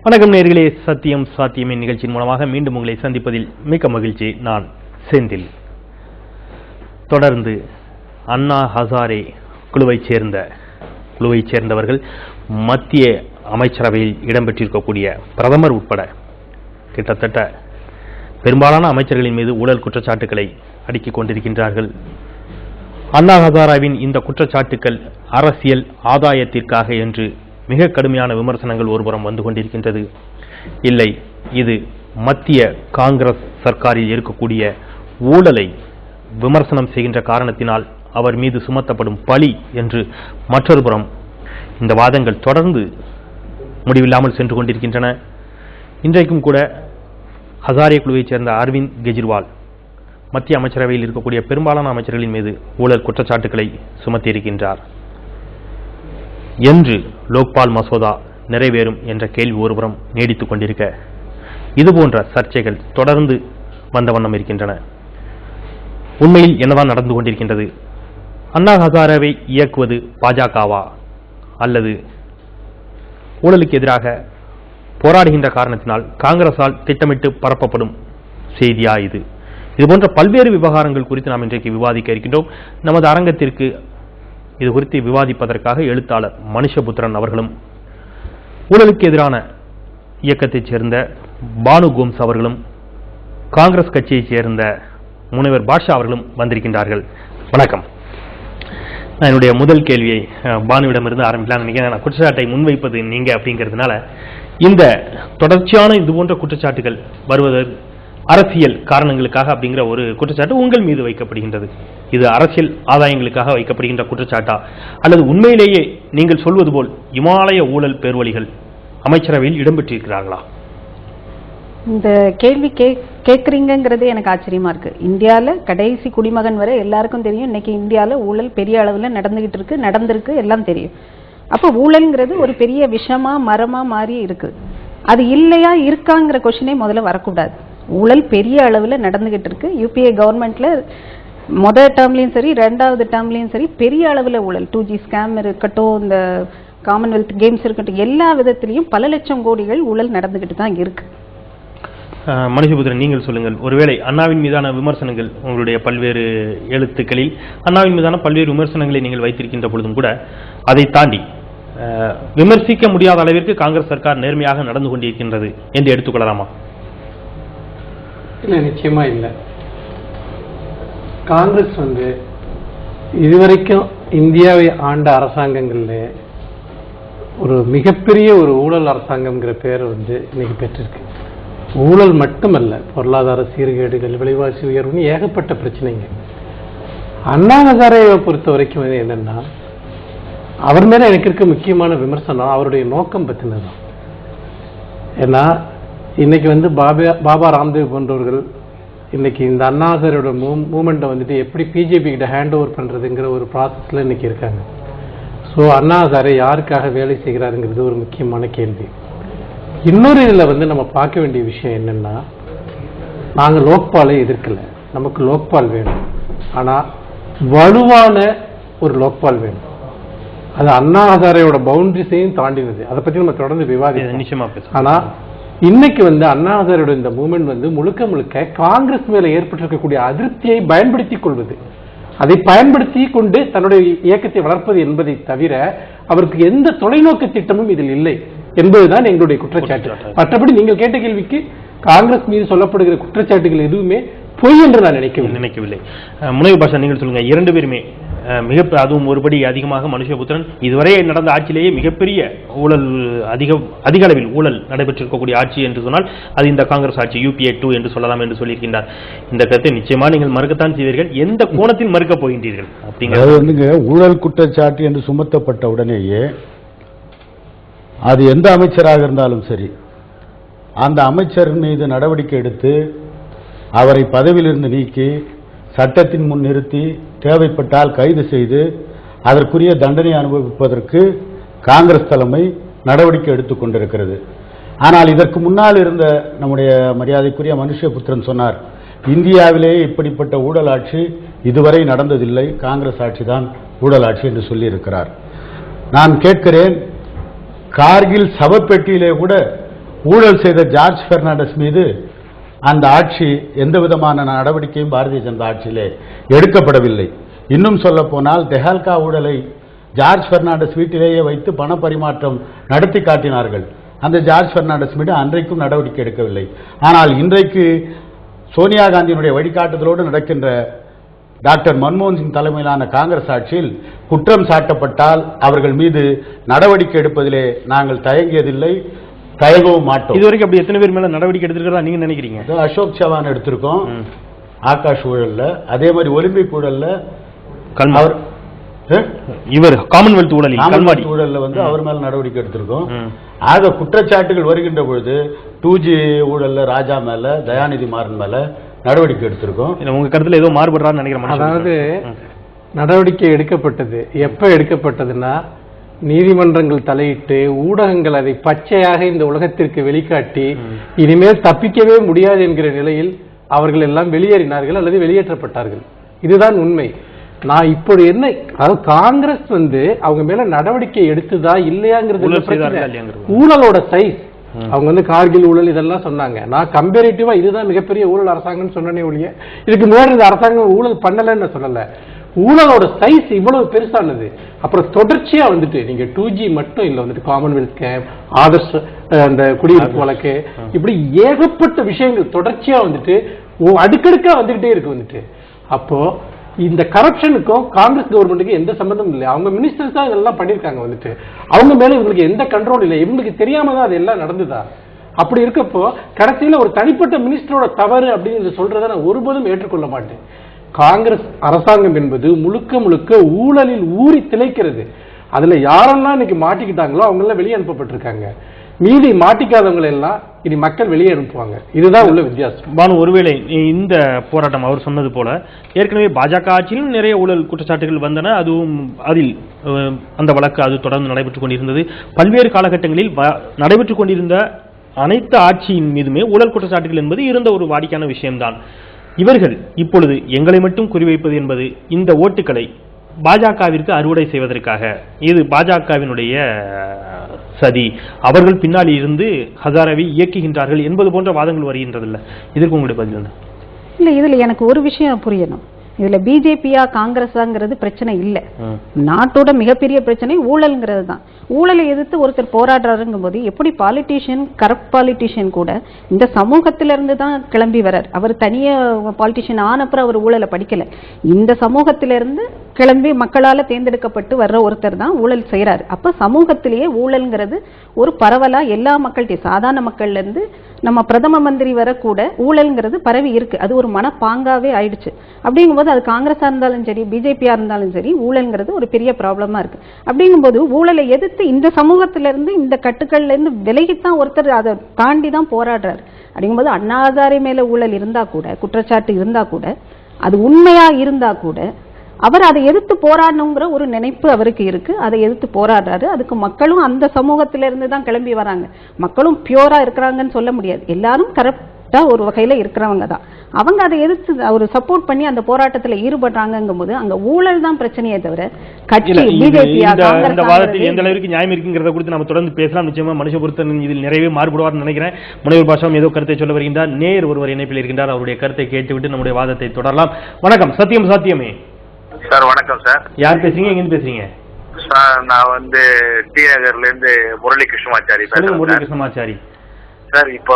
வணக்கம் நேயர்களே, சத்தியம் சாத்தியமின் நிகழ்ச்சியின் மூலமாக மீண்டும் உங்களை சந்திப்பதில் மிக்க மகிழ்ச்சி. நான் செந்தில். தொடர்ந்து அண்ணா ஹசாரே குழுவைச் சேர்ந்தவர்கள் மத்திய அமைச்சரவையில் இடம்பெற்றிருக்கக்கூடிய பிரதமர் உட்பட கிட்டத்தட்ட பெரும்பாலான அமைச்சர்களின் மீது ஊழல் குற்றச்சாட்டுகளை அடுக்கிக் கொண்டிருக்கின்றார்கள். அண்ணா ஹசாரேவின் இந்த குற்றச்சாட்டுக்கள் அரசியல் ஆதாயத்திற்காக என்று மிக கடுமையான விமர்சனங்கள் ஒருபுறம் வந்து கொண்டிருக்கின்றது. இல்லை, இது மத்திய காங்கிரஸ் சர்க்காரில் இருக்கக்கூடிய ஊழலை விமர்சனம் செய்கின்ற காரணத்தினால் அவர் மீது சுமத்தப்படும் பழி என்று மற்றொரு புறம் இந்த வாதங்கள் தொடர்ந்து முடிவில்லாமல் சென்று கொண்டிருக்கின்றன. இன்றைக்கும் கூட ஹசாரே குழுவைச் சேர்ந்த அரவிந்த் கெஜ்ரிவால் மத்திய அமைச்சரவையில் இருக்கக்கூடிய பெரும்பாலான அமைச்சர்களின் மீது ஊழல் குற்றச்சாட்டுகளை சுமத்தியிருக்கின்றார். என்று லோக்பால் மசோதா நிறைவேறும் என்ற கேள்வி ஒருபுறம் நீடித்துக் கொண்டிருக்க, இதுபோன்ற சர்ச்சைகள் தொடர்ந்து வந்த வண்ணம் இருக்கின்றன. உண்மையில் என்னதான் நடந்து கொண்டிருக்கின்றது? அண்ணா ஹசாரேவை இயக்குவது பாஜகவா அல்லது ஊழலுக்கு எதிராக போராடுகின்ற காரணத்தினால் காங்கிரசால் திட்டமிட்டு பரப்பப்படும் செய்தியா இது? இதுபோன்ற பல்வேறு விவகாரங்கள் குறித்து நாம் இன்றைக்கு விவாதிக்க இருக்கின்றோம். நமது அரங்கத்திற்கு இது குறித்து விவாதிப்பதற்காக எழுத்தாளர் மனுஷபுத்திரன் அவர்களும் ஊழலுக்கு எதிரான இயக்கத்தைச் சேர்ந்த பானு கோம்ஸ் அவர்களும் காங்கிரஸ் கட்சியைச் சேர்ந்த முனைவர் பாஷா அவர்களும் வந்திருக்கின்றார்கள். வணக்கம். நான் என்னுடைய முதல் கேள்வியை பானுவிடமிருந்து ஆரம்பிக்கலாம் நினைக்கிறேன். குற்றச்சாட்டை முன்வைப்பது நீங்க அப்படிங்கிறதுனால இந்த தொடர்ச்சியான இதுபோன்ற குற்றச்சாட்டுகள் வருவதற்கு அரசியல் காரணங்களுக்காக அப்படிங்கிற ஒரு குற்றச்சாட்டு உங்கள் மீது வைக்கப்படுகின்றது. இது அரசியல் ஆதாயங்களுக்காக வைக்கப்படுகின்ற குற்றச்சாட்டா அல்லது உண்மையிலேயே நீங்கள் சொல்வது போல் இமாலய ஊழல் பேர்வழிகள் அமைச்சரவையில் இடம்பெற்றிருக்கிறார்களா? இந்த கேள்வி கேட்குறீங்கிறது எனக்கு ஆச்சரியமா இருக்கு. இந்தியாவில் கடைசி குடிமகன் வரை எல்லாருக்கும் தெரியும் இன்னைக்கு இந்தியாவில் ஊழல் பெரிய அளவில் நடந்திருக்கு எல்லாம் தெரியும். அப்போ ஊழல்ங்கிறது ஒரு பெரிய விஷமா மரமா மாறி இருக்கு. அது இல்லையா இருக்காங்கிற கொஸ்டினே முதல்ல வரக்கூடாது. ஊழல் பெரிய அளவில் நடந்துகிட்டு இருக்கு. யூபிஏ கவர்மெண்ட்ல முதல் டேர்ம்லையும் சரி ரெண்டாவது டேர்ம்லையும் சரி பெரிய அளவில் ஊழல், 2G ஸ்கேம் இருக்கட்டும், இந்த காமன்வெல்த் கேம்ஸ் இருக்கட்டும், எல்லா விதத்திலையும் பல லட்சம் கோடிகள் ஊழல் நடந்துகிட்டு தான் இருக்கு. மனுஷபுத்திரன், நீங்கள் சொல்லுங்கள். ஒருவேளை அண்ணாவின் மீதான விமர்சனங்கள், உங்களுடைய பல்வேறு எழுத்துக்களில் அண்ணாவின் மீதான பல்வேறு விமர்சனங்களை நீங்கள் வைத்திருக்கின்ற பொழுதும் கூட அதை தாண்டி விமர்சிக்க முடியாத அளவிற்கு காங்கிரஸ் சர்க்கார் நேர்மையாக நடந்து கொண்டிருக்கின்றது என்று எடுத்துக்கொள்ளலாமா? இல்லை, நிச்சயமா இல்லை. காங்கிரஸ் இதுவரைக்கும் இந்தியாவை ஆண்ட அரசாங்கங்கள்ல ஒரு மிகப்பெரிய ஒரு ஊழல் அரசாங்கம்ங்கிற பேர் இன்னைக்கு பெற்றிருக்கு. ஊழல் மட்டுமல்ல, பொருளாதார சீர்கேடுகள், விலைவாசி உயர்வுன்னு ஏகப்பட்ட பிரச்சனைங்க. அண்ணா ஹசாரேவை பொறுத்த வரைக்கும் என்னன்னா, அவர் மேல எனக்கு இருக்க முக்கியமான விமர்சனம் அவருடைய நோக்கம் பத்தினதான். ஏன்னா இன்னைக்கு பாபா ராம்தேவ் போன்றவர்கள் இன்னைக்கு இந்த அண்ணா ஹசாரேயோட மூமெண்ட்டை எப்படி பிஜேபி கிட்ட ஹேண்ட் ஓவர் பண்றதுங்கிற ஒரு ப்ராசஸ்ல இன்னைக்கு இருக்காங்க. ஸோ அண்ணா ஹசாரே யாருக்காக வேலை செய்கிறாருங்கிறது ஒரு முக்கியமான கேள்வி. இன்னொரு இதில் நம்ம பார்க்க வேண்டிய விஷயம் என்னன்னா, நாங்கள் லோக்பாலை எதிர்க்கல, நமக்கு லோக்பால் வேணும். ஆனால் வலுவான ஒரு லோக்பால் வேணும். அது அண்ணா ஹசாரேயோட பவுண்டரிஸையும் தாண்டினது. அதை பற்றி நம்ம தொடர்ந்து விவாதிச்சோம். ஆனால் இன்னைக்கு அண்ணா ஹசாரேயோட இந்த மூவ்மெண்ட் முழுக்க முழுக்க காங்கிரஸ் மேல ஏற்பட்டிருக்கக்கூடிய அதிருப்தியை பயன்படுத்திக் கொள்வது, அதை பயன்படுத்தி கொண்டு தன்னுடைய இயக்கத்தை வளர்ப்பது என்பதை தவிர அவருக்கு எந்த தொலைநோக்கு திட்டமும் இதில் இல்லை என்பதுதான் எங்களுடைய குற்றச்சாட்டு. மற்றபடி நீங்கள் கேட்ட கேள்விக்கு காங்கிரஸ் மீது சொல்லப்படுகிற குற்றச்சாட்டுகள் எதுவுமே பொய் என்று நான் நினைக்கவில்லை. முனைவர் பாஷா, நீங்கள் சொல்லுங்க. இரண்டு பேருமே அதுவும் ஒருபடி அதிகமாக மனுஷபுத்திரன் இதுவரை நடந்த ஆட்சியிலேயே மிகப்பெரிய ஊழல், அதிக அளவில் ஊழல் நடைபெற்றிருக்கக்கூடிய ஆட்சி என்று சொன்னால் அது இந்த காங்கிரஸ் ஆட்சி, UPA 2 என்று சொல்லலாம் என்று சொல்லியிருக்கின்றார். இந்த கருத்தை நிச்சயமா நீங்கள் மறுக்கத்தான் செய்வீர்கள். எந்த கோணத்தில் மறுக்க போகின்றீர்கள் அப்படிங்கிறது? ஊழல் குற்றச்சாட்டு என்று சுமத்தப்பட்ட உடனேயே அது எந்த அமைச்சராக இருந்தாலும் சரி, அந்த அமைச்சர் மீது நடவடிக்கை எடுத்து அவரை பதவியிலிருந்து நீக்கி சட்டத்தின் முன் நிறுத்தி தேவைப்பட்டால் கைது செய்து அதற்குரிய தண்டனை அனுபவிப்பதற்கு காங்கிரஸ் தலைமை நடவடிக்கை எடுத்துக் கொண்டிருக்கிறது. ஆனால் இதற்கு முன்னால் இருந்த நம்முடைய மரியாதைக்குரிய மனுஷபுத்திரன் சொன்னார், இந்தியாவிலேயே இப்படிப்பட்ட ஊழல் ஆட்சி இதுவரை நடந்ததில்லை, காங்கிரஸ் ஆட்சி தான் ஊழல் ஆட்சி என்று சொல்லியிருக்கிறார். நான் கேட்கிறேன், கார்கில் சவப்பெட்டியிலே கூட ஊழல் செய்த ஜார்ஜ் பெர்னாண்டஸ் மீது அந்த ஆட்சி எந்த விதமான நடவடிக்கையும் பாரதிய ஜனதா ஆட்சியிலே எடுக்கப்படவில்லை. இன்னும் சொல்ல போனால் தெஹல்கா ஊழலை ஜார்ஜ் பெர்னாண்டஸ் வீட்டிலேயே வைத்து பண பரிமாற்றம் நடத்தி காட்டினார்கள். அந்த ஜார்ஜ் பெர்னாண்டஸ் மீது அன்றைக்கும் நடவடிக்கை எடுக்கவில்லை. ஆனால் இன்றைக்கு சோனியா காந்தியினுடைய வழிகாட்டுதலோடு நடக்கின்ற டாக்டர் மன்மோகன் சிங் தலைமையிலான காங்கிரஸ் ஆட்சியில் குற்றம் சாட்டப்பட்டால் அவர்கள் மீது நடவடிக்கை எடுப்பதிலே நாங்கள் தயங்கியதில்லை, தயங்கவும் மாட்டோம். இதுவரைக்கும் அப்படி எத்தனை பேர் மேல நடவடிக்கை எடுத்திருக்கிறதா நீங்க நினைக்கிறீங்க? அசோக் சவான் எடுத்திருக்கோம் ஆகாஷ் ஊழல்ல, அதே மாதிரி ஒலிம்பிக் ஊழல்ல அவர் இவர் காமன்வெல்த் ஊழல்ல வந்து அவர் மேல நடவடிக்கை எடுத்திருக்கோம். ஆக குற்றச்சாட்டுகள் வருகின்ற பொழுது 2G ஊழல்ல ராஜா மேல, தயாநிதி மாறன் மேல நடவடிக்கை எடுத்திருக்கோம். உங்க கருத்துல ஏதோ மாறுபடுறான்னு நினைக்கிறேன். அதாவது நடவடிக்கை எடுக்கப்பட்டது எப்ப எடுக்கப்பட்டதுன்னா, நீதிமன்றங்கள் தலையிட்டு ஊடகங்கள் அதை பச்சையாக இந்த உலகத்திற்கு வெளிக்காட்டி இனிமேல் தப்பிக்கவே முடியாது என்கிற நிலையில் அவர்கள் எல்லாம் வெளியேறினார்கள் அல்லது வெளியேற்றப்பட்டார்கள். இதுதான் உண்மை. நான் இப்படி என்ன, அதாவது காங்கிரஸ் வந்து அவங்க மேல நடவடிக்கை எடுத்ததா இல்லையாங்கிறது ஊழலோட சைஸ். அவங்க வந்து கார்கில் ஊழல் இதெல்லாம் சொன்னாங்க. நான் கம்பேரிட்டிவா இதுதான் மிகப்பெரிய ஊழல் அரசாங்கம் சொன்னனே ஒழிய இதுக்கு முன்னாடி இந்த அரசாங்கம் ஊழல் பண்ணலன்னு சொல்லல. ஊழலோட சைஸ் இவ்வளவு பெருசானது. அப்புறம் தொடர்ச்சியா வந்துட்டு நீங்க 2G மட்டும் இல்ல, வந்துட்டு காமன்வெல்த் ஸ்கேம், ஆதர்ஷ் அந்த குடியிருப்பு வழக்கு, இப்படி ஏகப்பட்ட விஷயங்கள் தொடர்ச்சியா வந்துட்டு அடுக்கடுக்கா வந்துகிட்டே இருக்கு வந்துட்டு. அப்போ இந்த கரப்ஷனுக்கும் காங்கிரஸ் கவர்மெண்ட்டுக்கு எந்த சம்பந்தமும் இல்லை. அவங்க மினிஸ்டர்ஸ் தான் இதெல்லாம் பண்ணிருக்காங்க வந்துட்டு. அவங்க மேல இவங்களுக்கு எந்த கண்ட்ரோல் இல்லை. இவங்களுக்கு தெரியாம தான் அது எல்லாம் நடந்துதா? அப்படி இருக்கப்போ கடைசியில ஒரு தனிப்பட்ட மினிஸ்டரோட தவறு அப்படின்னு சொல்றதை நான் ஒருபோதும் ஏற்றுக்கொள்ள மாட்டேன். காங்கிரஸ் அரசாங்கம் என்பது முழுக்க முழுக்க ஊழலில் ஊறி திளைக்கிறது. அதுல யாரெல்லாம் இன்னைக்கு மாட்டிக்கிட்டாங்களோ அவங்க எல்லாம் வெளியே அனுப்பப்பட்டிருக்காங்க. மீதி மாட்டிக்காதவங்க எல்லாம் இனி மக்கள் வெளியே அனுப்புவாங்க. இதுதான் உள்ள வித்தியாசம். பானு, ஒருவேளை இந்த போராட்டம் அவர் சொன்னது போல ஏற்கனவே பாஜக ஆட்சியிலும் நிறைய ஊழல் குற்றச்சாட்டுகள் வந்தன. அதுவும் அதில் அந்த வழக்கு அது தொடர்ந்து நடைபெற்றுக் கொண்டிருந்தது. பல்வேறு காலகட்டங்களில் நடைபெற்றுக் கொண்டிருந்த அனைத்து ஆட்சியின் மீதுமே ஊழல் குற்றச்சாட்டுகள் என்பது இருந்த ஒரு வாடிக்கையான விஷயம்தான். இவர்கள் இப்பொழுது எங்களை மட்டும் குறிவைப்பது என்பது இந்த ஓட்டுகளை பாஜகவிற்கு அறுவடை செய்வதற்காக, இது பாஜகவினுடைய சதி, அவர்கள் பின்னாடி இருந்து ஹசாராவை இயக்குகின்றார்கள் என்பது போன்ற வாதங்கள் வருகின்றதில்ல. இதற்கு உங்களுடைய பதில் என்ன? இல்ல, இதுல எனக்கு ஒரு விஷயம் புரியணும். இதுல பிஜேபியா காங்கிரஸாங்கிறது பிரச்சனை இல்ல. நாட்டோட மிகப்பெரிய பிரச்சனை ஊழல்ங்கிறது தான். ஊழலை எதிர்த்து ஒருத்தர் போராடுறாருங்கும் போது எப்படி பாலிட்டிஷியன், கரப்ட் பாலிட்டிஷியன் கூட இந்த சமூகத்திலிருந்து தான் கிளம்பி வர்றார். அவர் தனியா பாலிட்டிஷியன் ஆனப்புறம் அவர் ஊழலை படிக்கல. இந்த சமூகத்திலிருந்து கிளம்பி மக்களால தேர்ந்தெடுக்கப்பட்டு வர்ற ஒருத்தர் தான் ஊழல் செய்யறாரு. அப்ப சமூகத்திலேயே ஊழல்ங்கிறது ஒரு பரவலா எல்லா மக்கள்கிட்ட, சாதாரண மக்கள்ல இருந்து நம்ம பிரதம மந்திரி வர கூட ஊழல்ங்கிறது பரவி இருக்கு. அது ஒரு மனப்பாங்காவே ஆயிடுச்சு. அப்படிங்கும்போது அது காங்கிரஸா இருந்தாலும் சரி, பிஜேபியா இருந்தாலும் சரி, ஊழல்ங்கிறது ஒரு பெரிய ப்ராப்ளமா இருக்கு. அப்படிங்கும்போது ஊழலை எதிர்த்து இந்த சமூகத்திலிருந்து, இந்த கட்டுக்கள்ல இருந்து விலகித்தான் ஒருத்தர் அதை தாண்டி தான் போராடுறாரு. அப்படிங்கும்போது அண்ணா ஹசாரே மேல ஊழல் இருந்தா கூட, குற்றச்சாட்டு இருந்தா கூட, அது உண்மையா இருந்தா கூட அவர் அதை எதிர்த்து போராடணுங்கிற ஒரு நினைப்பு அவருக்கு இருக்கு. அதை எதிர்த்து போராடுறாரு. அதுக்கு மக்களும் அந்த சமூகத்திலிருந்து தான் கிளம்பி வராங்க. மக்களும் பியூரா இருக்கிறாங்கன்னு சொல்ல முடியாது. எல்லாரும் கரெக்டா ஒரு வகையில இருக்கிறவங்க தான். அவங்க அதை எதிர்த்து ஒரு சப்போர்ட் பண்ணி அந்த போராட்டத்தில் ஈடுபடுறாங்கும் போது அங்க ஊழல் தான் பிரச்சனையே தவிர கட்சி பிஜேபியா இந்த வாதத்தில் எந்த அளவுக்கு நியாயம் இருக்குங்கிறத குறித்து நம்ம தொடர்ந்து பேசலாம். நிச்சயமா மனுஷபுரத்தன் இதில் நிறையவே மாறுபடுவார்னு நினைக்கிறேன். முனைவர் பாஷா ஏதோ கருத்தை சொல்ல வருகின்றார். நேர் ஒருவர் இணைப்பில் இருக்கின்றார். அவருடைய கருத்தை கேட்டுவிட்டு நம்முடைய வாதத்தை தொடரலாம். வணக்கம். சத்தியம் சாத்தியமே சார். வணக்கம் சார். யார் பேசுறீங்க, எங்க பேசுறீங்க? சார் நான் வந்து டி நகர்ல இருந்து முரளி கிருஷ்ணமாச்சாரி பேசுறேன். முரளி கிருஷ்ணமாச்சாரி சார், இப்போ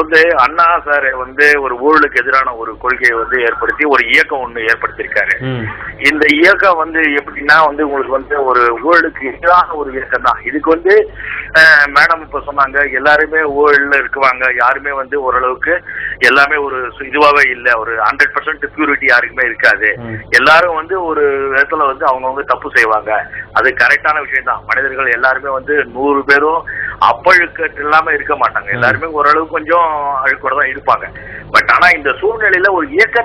வந்து அண்ணா சார் வந்து ஒரு ஊழலுக்கு எதிரான ஒரு கொள்கையை வந்து ஏற்படுத்தி ஒரு இயக்கம் ஒண்ணு ஏற்படுத்தியிருக்காரு. இந்த இயக்கம் வந்து எப்படின்னா வந்து உங்களுக்கு வந்து ஒரு ஊழலுக்கு எதிரான ஒரு இயக்கம் தான். இதுக்கு வந்து மேடம் இப்ப சொன்னாங்க, எல்லாருமே ஊழல்ல இருக்குவாங்க, யாருமே வந்து ஓரளவுக்கு எல்லாமே ஒரு இதுவாவே இல்லை, ஒரு 100% பியூரிட்டி யாருக்குமே இருக்காது. எல்லாரும் வந்து ஒரு விதத்துல வந்து அவங்கவுங்க தப்பு செய்வாங்க. அது கரெக்டான விஷயம் தான். மனிதர்கள் எல்லாருமே வந்து 100 பேரும் அப்பழுக்கட்டு இல்லாம இருக்க மாட்டாங்க. எல்லாருமே ஓரளவு கொஞ்சம் அழுக்கோட தான் இருப்பாங்க. பட் ஆனா இந்த சூழ்நிலையில ஒரு இயக்க